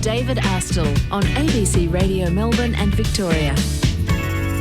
David Astle on ABC Radio Melbourne and Victoria.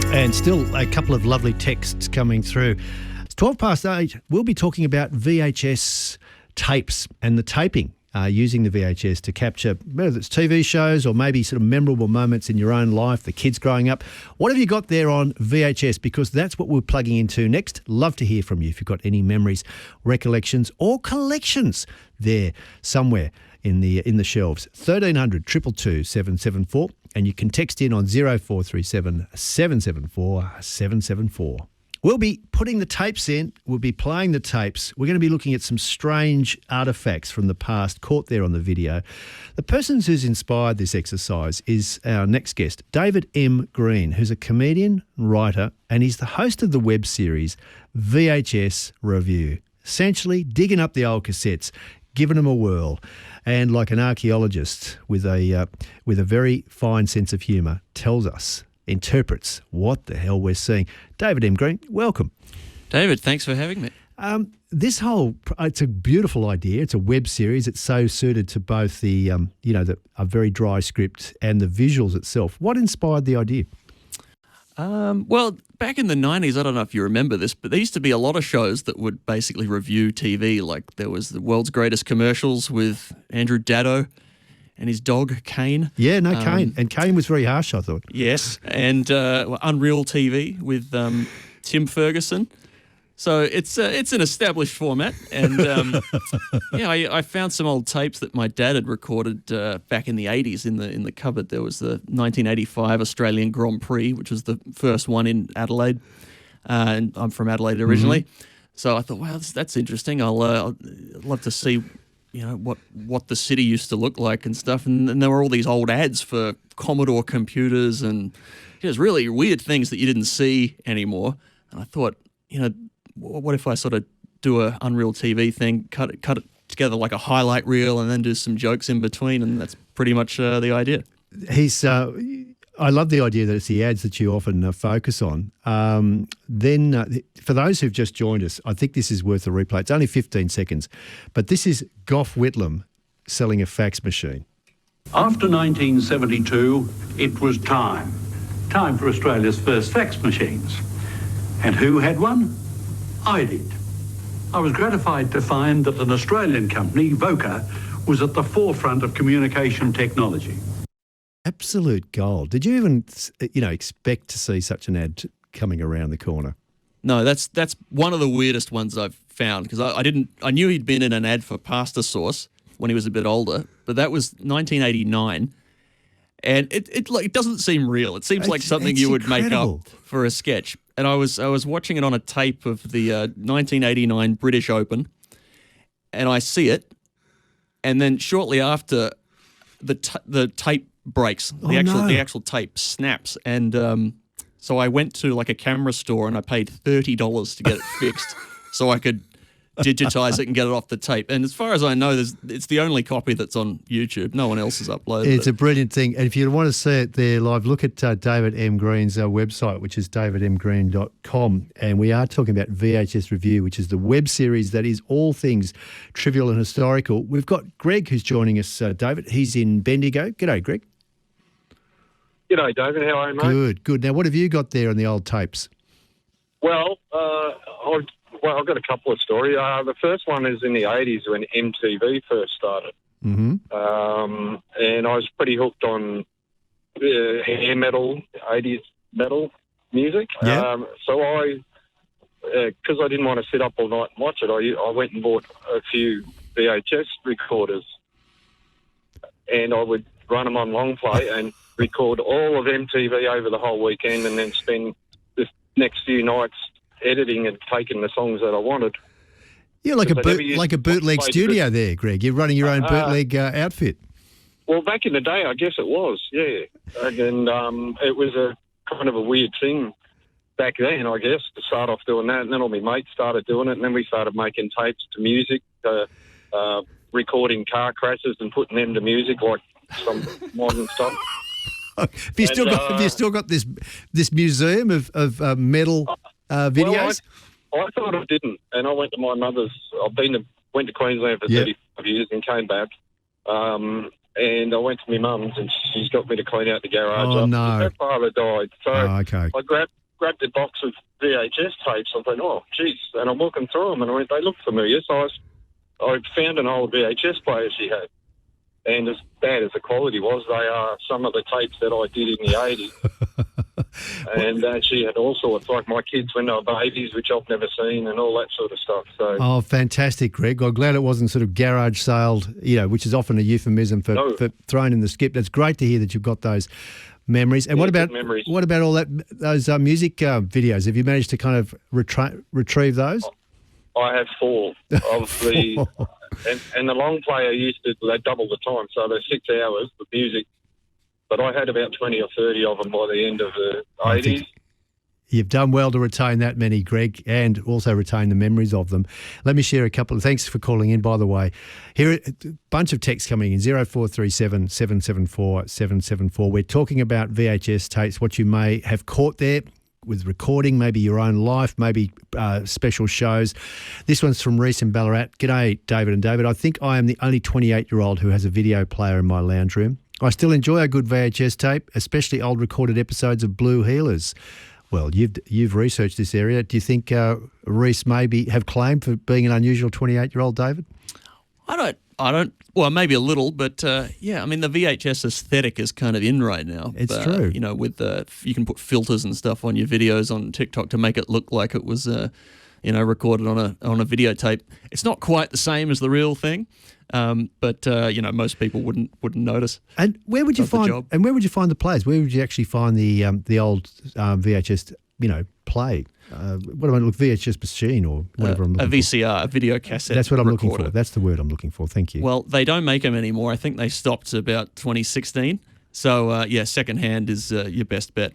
And still a couple of lovely texts coming through. It's 8:12. We'll be talking about VHS tapes and the taping, using the VHS to capture, whether it's TV shows or maybe sort of memorable moments in your own life, the kids growing up. What have you got there on VHS? Because that's what we're plugging into next. Love to hear from you if you've got any memories, recollections or collections there somewhere in the shelves. 1300 222 774, and you can text in on 0437 774 774. We'll be putting the tapes in. We'll be playing the tapes. We're going to be looking at some strange artefacts from the past caught there on the video. The person who's inspired this exercise is our next guest, David M. Green, who's a comedian, writer, and he's the host of the web series VHS Revue. Essentially digging up the old cassettes, giving them a whirl, and like an archaeologist with a very fine sense of humour, tells us, interprets what the hell we're seeing. David M. Green, welcome. David, thanks for having me. It's a beautiful idea. It's a web series. It's so suited to both a very dry script and the visuals itself. What inspired the idea? Well, back in the 90s, I don't know if you remember this, but there used to be a lot of shows that would basically review TV. Like there was the World's Greatest Commercials with Andrew Daddo and his dog, Kane. Yeah, Kane. And Kane was very harsh, I thought. Yes, and Unreal TV with Tim Ferguson. So it's an established format. And, I found some old tapes that my dad had recorded back in the 80s in the cupboard. There was the 1985 Australian Grand Prix, which was the first one in Adelaide. And I'm from Adelaide originally. Mm-hmm. So I thought, wow, that's interesting. I'd love to see what the city used to look like and stuff. And there were all these old ads for Commodore computers and there's really weird things that you didn't see anymore. And I thought, what if I sort of do a Unreal TV thing, cut it together like a highlight reel and then do some jokes in between, and that's pretty much the idea. I love the idea that it's the ads that you often focus on. For those who've just joined us, I think this is worth a replay. It's only 15 seconds, but this is Gough Whitlam selling a fax machine. After 1972, it was time for Australia's first fax machines. And who had one? I did. I was gratified to find that an Australian company, Voca, was at the forefront of communication technology. Absolute gold. Did you even, expect to see such an ad coming around the corner? No, that's one of the weirdest ones I've found because I knew he'd been in an ad for pasta sauce when he was a bit older, but that was 1989, and it doesn't seem real. It seems like something you would incredible. Make up for a sketch. And I was watching it on a tape of the 1989 British Open, and I see it, and then shortly after, the tape breaks. The actual tape snaps, and so I went to like a camera store and I paid $30 to get it fixed, so I could digitize it and get it off the tape. And as far as I know, it's the only copy that's on YouTube. No one else has uploaded it. It's a brilliant thing. And if you want to see it there live, look at David M. Green's website, which is davidmgreen.com. And we are talking about VHS Revue, which is the web series that is all things trivial and historical. We've got Greg who's joining us, David. He's in Bendigo. G'day, Greg. G'day, David. How are you, mate? Good. Now, what have you got there on the old tapes? Well, I've got a couple of stories. The first one is in the 80s when MTV first started. Mm-hmm. And I was pretty hooked on hair metal, 80s metal music. Yeah. So because I didn't want to sit up all night and watch it, I went and bought a few VHS recorders. And I would run them on long play and record all of MTV over the whole weekend and then spend the next few nights editing and taking the songs that I wanted. Yeah, like a bootleg studio there, Greg. You're running your own bootleg outfit. Well, back in the day, I guess it was, yeah. And it was a kind of a weird thing back then, I guess, to start off doing that. And then all my mates started doing it, and then we started making tapes to music, recording car crashes and putting them to music like some modern stuff. Have you still got this museum of metal videos? Well, I thought I didn't, and I went to my mother's. Went to Queensland for 35 years and came back. and I went to my mum's, and she's got me to clean out the garage. Oh, no. Her father died. So Okay. I grabbed a box of VHS tapes. I thought, oh, geez. And I'm looking through them, and I went, they look familiar. So I found an old VHS player she had. And as bad as the quality was, they are some of the tapes that I did in the 80s. And she had all sorts, like my kids when they were babies, which I've never seen, and all that sort of stuff. So, Oh, fantastic, Greg. I'm glad it wasn't sort of garage saled, which is often a euphemism for thrown in the skip. That's great to hear that you've got those memories. And Yeah, what about good memories. what about all those music videos? Have you managed to kind of retrieve those? I have 4 of the... And the long player they double the time, so they're 6 hours of music. But I had about 20 or 30 of them by the end of the 80s. You've done well to retain that many, Greg, and also retain the memories of them. Let me share a couple of... Thanks for calling in, by the way. Here are a bunch of texts coming in, 0437 774 774. We're talking about VHS tapes, what you may have caught there with recording, maybe your own life, maybe special shows. This one's from Reese in Ballarat. G'day, David and David. I think I am the only 28-year-old who has a video player in my lounge room. I still enjoy a good VHS tape, especially old recorded episodes of Blue Healers. Well, you've researched this area. Do you think Reese maybe have claim for being an unusual 28-year-old, David? I don't. Well, maybe a little, but yeah. I mean, the VHS aesthetic is kind of in right now. It's true. With you can put filters and stuff on your videos on TikTok to make it look like it was, recorded on a videotape. It's not quite the same as the real thing, but most people wouldn't notice. And where would you find the players? Where would you actually find the old VHS play? What am I looking? VHS machine or whatever I'm looking for? A VCR, a video cassette. That's what I'm recorder. looking for. That's the word I'm looking for. Thank you. Well, they don't make them anymore. I think they stopped about 2016. So, secondhand is your best bet.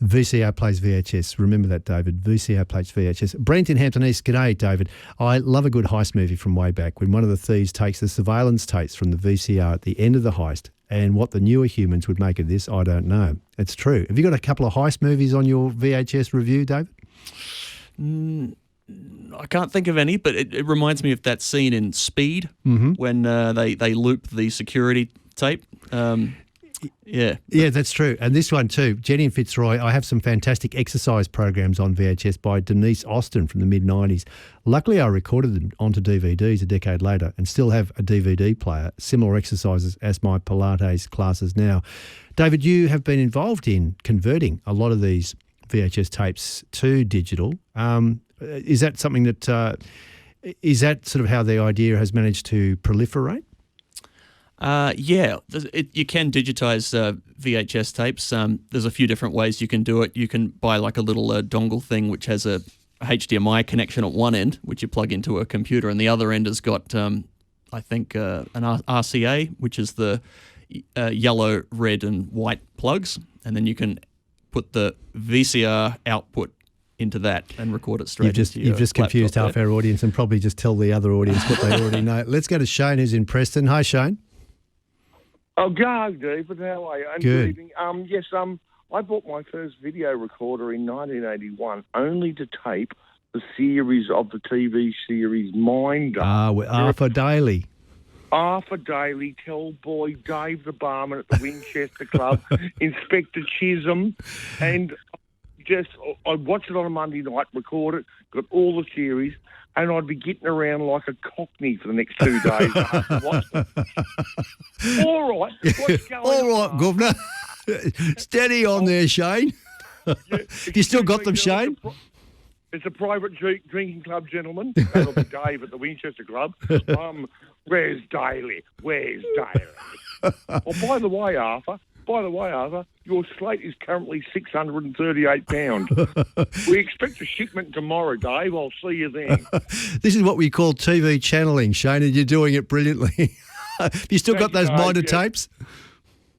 VCR plays VHS. Remember that, David. VCR plays VHS. Brent in Hampton East. G'day, David. I love a good heist movie from way back when one of the thieves takes the surveillance tapes from the VCR at the end of the heist. And what the newer humans would make of this, I don't know. It's true. Have you got a couple of heist movies on your VHS review, David? I can't think of any, but it reminds me of that scene in Speed when they loop the security tape. Yeah, that's true. And this one too, Jenny and Fitzroy, I have some fantastic exercise programs on VHS by Denise Austin from the mid-90s. Luckily, I recorded them onto DVDs a decade later and still have a DVD player, similar exercises as my Pilates classes now. David, you have been involved in converting a lot of these VHS tapes to digital. Is that something that, is that sort of how the idea has managed to proliferate? Yeah, you can digitize VHS tapes. There's a few different ways you can do it. You can buy like a little dongle thing which has a HDMI connection at one end, which you plug into a computer, and the other end has got, I think, an RCA, which is the yellow, red, and white plugs, and then you can put the VCR output into that and record it straight into your You've just confused half our audience and probably just tell the other audience what they already know. Let's go to Shane, who's in Preston. Hi, Shane. Oh, God, David, how are you? And Good. evening. Yes, I bought my first video recorder in 1981 only to tape the series of the TV series Minder. Arthur Daly. Arthur Daly, Tellboy, Dave the barman at the Winchester Club, Inspector Chisholm, and I'd watch it on a Monday night, record it, got all the series, and I'd be getting around like a cockney for the next 2 days after watching it. All right, what's going on? All right, Governor. Steady on there, Shane. You still got them, Shane? It's a private drinking club, gentlemen. That'll be Dave at the Winchester Club. Where's Daly? Where's Daly? Oh, by the way, Arthur, your slate is currently £638. We expect a shipment tomorrow, Dave. I'll see you then. This is what we call TV channeling, Shane, and you're doing it brilliantly. Have you still got those Minder tapes?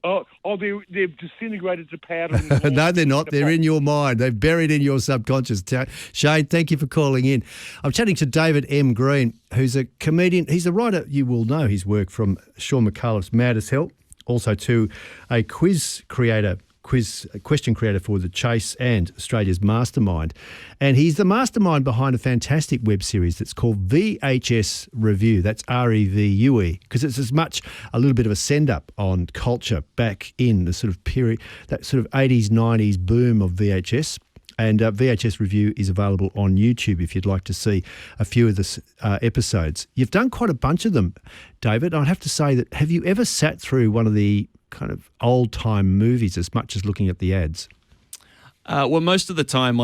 Oh, they're disintegrated to powder. No, they're not. They're in your mind. They're buried in your subconscious. Shane, thank you for calling in. I'm chatting to David M. Green, who's a comedian. He's a writer. You will know his work from Sean McAuliffe's Mad as Hell, also to a quiz creator question creator for The Chase and Australia's Mastermind. And he's the mastermind behind a fantastic web series that's called VHS Revue. That's REVUE, because it's as much a little bit of a send-up on culture back in the sort of period, that sort of 80s, 90s boom of VHS. And VHS Revue is available on YouTube if you'd like to see a few of the episodes. You've done quite a bunch of them, David. I'd have to say that, have you ever sat through one of the kind of old-time movies as much as looking at the ads? Well, most of the time,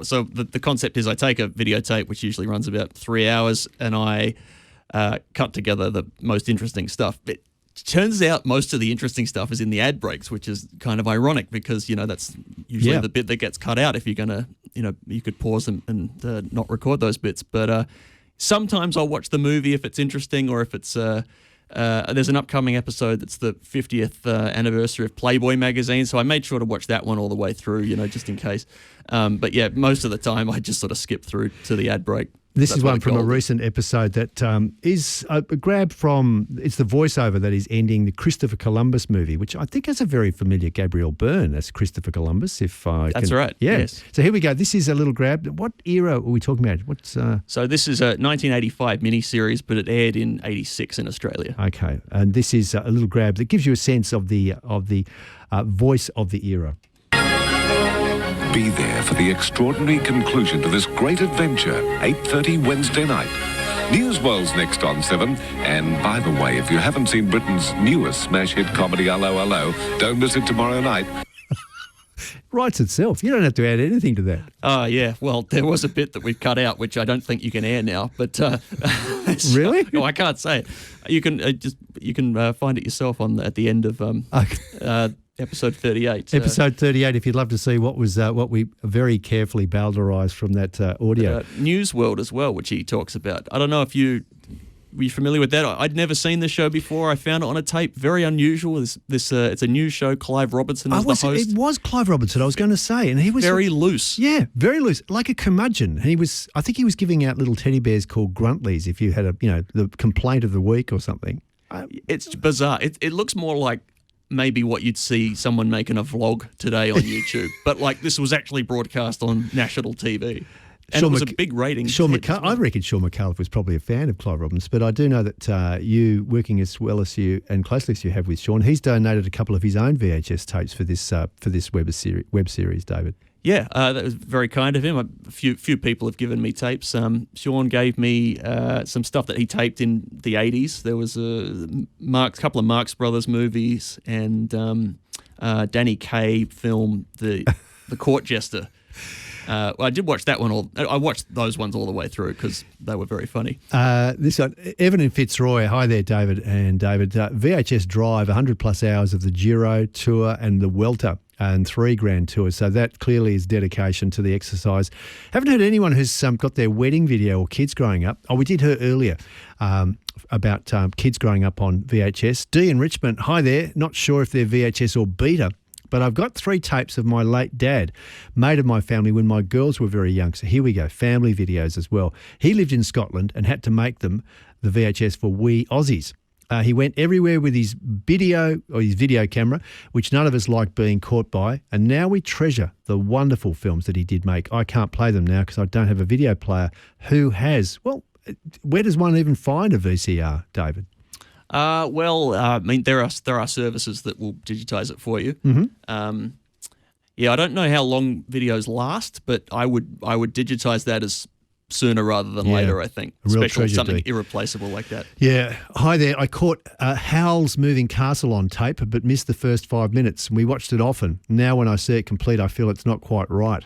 so the concept is I take a videotape, which usually runs about 3 hours, and I cut together the most interesting stuff. It turns out most of the interesting stuff is in the ad breaks, which is kind of ironic because, that's usually the bit that gets cut out if you're going to, you could pause and not record those bits. But sometimes I'll watch the movie if it's interesting, or if it's there's an upcoming episode that's the 50th anniversary of Playboy magazine, so I made sure to watch that one all the way through, just in case. But yeah, most of the time I just sort of skip through to the ad break. This is one from a recent episode that is a grab from, it's the voiceover that is ending the Christopher Columbus movie, which I think has a very familiar Gabriel Byrne as Christopher Columbus. That's right. Yeah. Yes. So here we go. This is a little grab. What era are we talking about? So this is a 1985 miniseries, but it aired in 86 in Australia. Okay. And this is a little grab that gives you a sense of the voice of the era. Be there for the extraordinary conclusion to this great adventure, 8:30 Wednesday night. Newsworld's next on 7. And by the way, if you haven't seen Britain's newest smash hit comedy, Hello, Hello, don't miss it tomorrow night. Writes itself. You don't have to add anything to that. Oh, yeah. Well, there was a bit that we've cut out, which I don't think you can air now. But really? No, I can't say it. You can find it yourself at the end of episode 38. Episode 38, if you'd love to see what we very carefully bowdlerised from that audio. News World as well, which he talks about. I don't know if were you familiar with that? I'd never seen this show before. I found it on a tape. Very unusual. It's a news show. Clive Robertson is the host. It was Clive Robertson, I was going to say. And he was very loose. Yeah, very loose. Like a curmudgeon. And I think he was giving out little teddy bears called Gruntleys if you had the complaint of the week or something. It's bizarre. It looks more like maybe what you'd see someone making a vlog today on YouTube. But this was actually broadcast on national TV. And it was a big rating. I reckon Sean McAuliffe was probably a fan of Clive Robbins, but I do know that you, working as well as you and closely as you have with Sean, he's donated a couple of his own VHS tapes for this web series, David. Yeah, that was very kind of him. A few people have given me tapes. Sean gave me some stuff that he taped in the 80s. There was a couple of Marx Brothers movies and Danny Kaye film, The Court Jester. I did watch that one. I watched those ones all the way through because they were very funny. This one, Evan in Fitzroy. Hi there, David. And David, VHS Drive, 100 plus hours of the Giro Tour and the Welter and 3 Grand Tours. So that clearly is dedication to the exercise. Haven't heard anyone who's got their wedding video or kids growing up. Oh, we did hear earlier about kids growing up on VHS. Dee in Richmond. Hi there. Not sure if they're VHS or Beta, but I've got 3 tapes of my late dad, made of my family when my girls were very young. So here we go, family videos as well. He lived in Scotland and had to make them, the VHS, for we Aussies. He went everywhere with his video camera, which none of us liked being caught by. And now we treasure the wonderful films that he did make. I can't play them now because I don't have a video player. Who has? Well, where does one even find a VCR, David? I mean, there are services that will digitize it for you. Mm-hmm. I don't know how long videos last, but I would digitize that as sooner rather than later, I think. Especially something irreplaceable like that. Yeah. Hi there. I caught Howl's Moving Castle on tape, but missed the first 5 minutes. We watched it often. Now when I see it complete, I feel it's not quite right.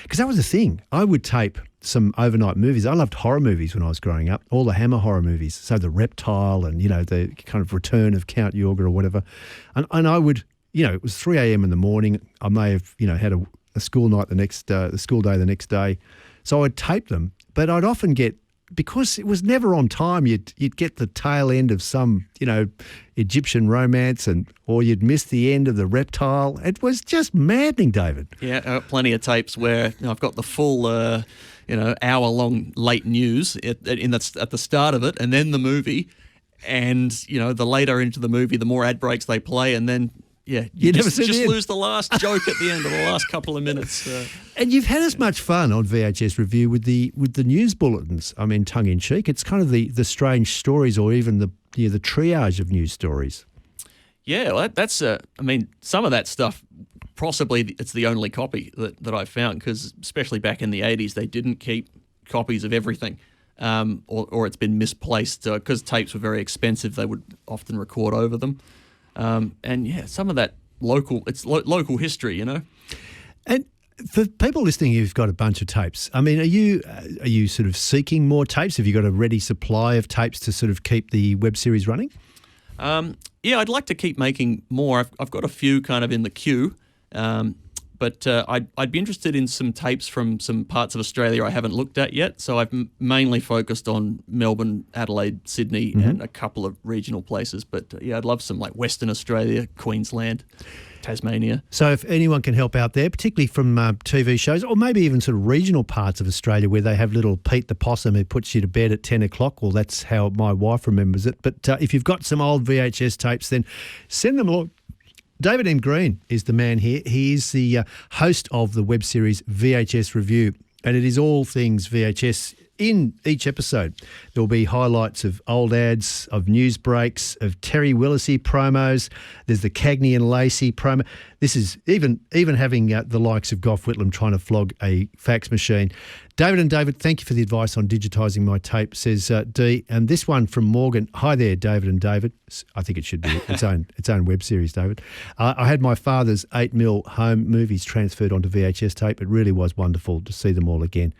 Because that was the thing. I would tape some overnight movies. I loved horror movies when I was growing up, all the Hammer horror movies. So The Reptile and, the kind of Return of Count Yorga or whatever. And I would, it was 3 a.m. in the morning. I may have, had a school night the school day the next day. So I'd tape them, but I'd often get, because it was never on time, you'd get the tail end of some, Egyptian romance or you'd miss the end of The Reptile. It was just maddening, David. Yeah, plenty of tapes where I've got the full, hour-long late news at the start of it and then the movie. And, the later into the movie, the more ad breaks they play and then you never just see the end. lose the last joke at the end of the last couple of minutes. And you've had as much fun on VHS Review with the news bulletins. I mean, tongue in cheek. It's kind of the strange stories, or even the triage of news stories. Yeah, well, that's. I mean, some of that stuff. Possibly it's the only copy that I found, because especially back in the 80s, they didn't keep copies of everything, or it's been misplaced because tapes were very expensive. They would often record over them, and yeah, some of that local local history, you know. And for people listening who've got a bunch of tapes, I mean, are you sort of seeking more tapes? Have you got a ready supply of tapes to sort of keep the web series running? Yeah, I'd like to keep making more. I've got a few kind of in the queue. But I'd be interested in some tapes from some parts of Australia I haven't looked at yet. So I've mainly focused on Melbourne, Adelaide, Sydney, and a couple of regional places. But yeah, I'd love some like Western Australia, Queensland, Tasmania. So if anyone can help out there, particularly from TV shows, or maybe even sort of regional parts of Australia where they have little Pete the Possum who puts you to bed at 10 o'clock, well, that's how my wife remembers it. But if you've got some old VHS tapes, then send them along. David M. Green is the man here. He is the host of the web series VHS Revue, and it is all things VHS. In each episode, there will be highlights of old ads, of news breaks, of Terry Willisey promos. There's the Cagney and Lacey promo. This is even having the likes of Gough Whitlam trying to flog a fax machine. David, thank you for the advice on digitising my tape, says Dee. And this one from Morgan. Hi there, David and David. I think it should be its own web series, David. I had my father's 8mm home movies transferred onto VHS tape. It really was wonderful to see them all again.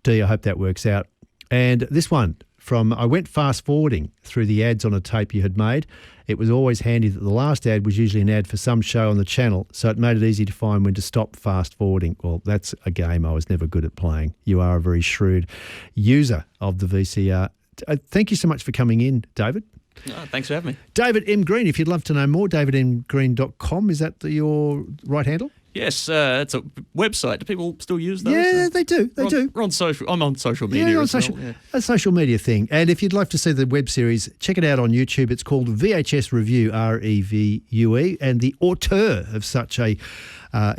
Dee, I hope that works out. And this one from, I went fast forwarding through the ads on a tape you had made. It was always handy that the last ad was usually an ad for some show on the channel, so it made it easy to find when to stop fast forwarding. Well, that's a game I was never good at playing. You are a very shrewd user of the VCR. Thank you so much for coming in, David. Oh, thanks for having me. David M. Green, if you'd love to know more, davidmgreen.com. Is that your right handle? Yes, it's a website. Do people still use those? Yeah, they do. We're on social. I'm on social media. Yeah, as social, well. Yeah. a social media thing. And if you'd like to see the web series, check it out on YouTube. It's called VHS Revue, Revue, and the auteur of such a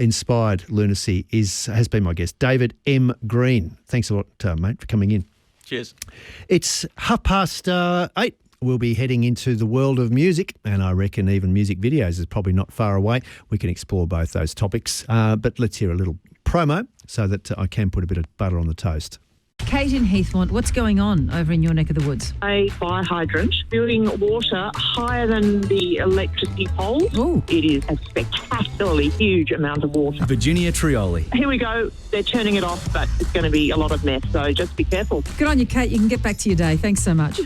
inspired lunacy has been my guest, David M. Green. Thanks a lot, mate, for coming in. Cheers. It's 8:30. We'll be heading into the world of music, and I reckon even music videos is probably not far away. We can explore both those topics, but let's hear a little promo so that I can put a bit of butter on the toast. Kate in Heathmont, what's going on over in your neck of the woods? A fire hydrant spewing water higher than the electricity poles. Ooh. It is a spectacularly huge amount of water. Virginia Trioli. Here we go. They're turning it off, but it's going to be a lot of mess, so just be careful. Good on you, Kate. You can get back to your day. Thanks so much.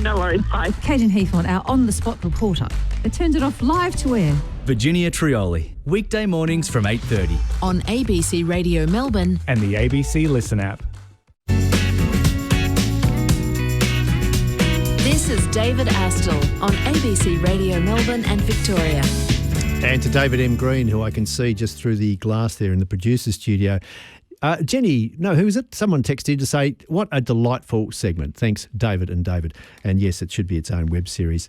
No worries. Bye. Kate in Heathmont, our on-the-spot reporter. They turned it off live to air. Virginia Trioli. Weekday mornings from 8:30. On ABC Radio Melbourne And the ABC Listen app. This is David Astle on ABC Radio Melbourne and Victoria. And to David M. Green, who I can see just through the glass there in the producer's studio. Jenny, no, who is it? Someone texted to say, what a delightful segment. Thanks, David and David. And yes, it should be its own web series.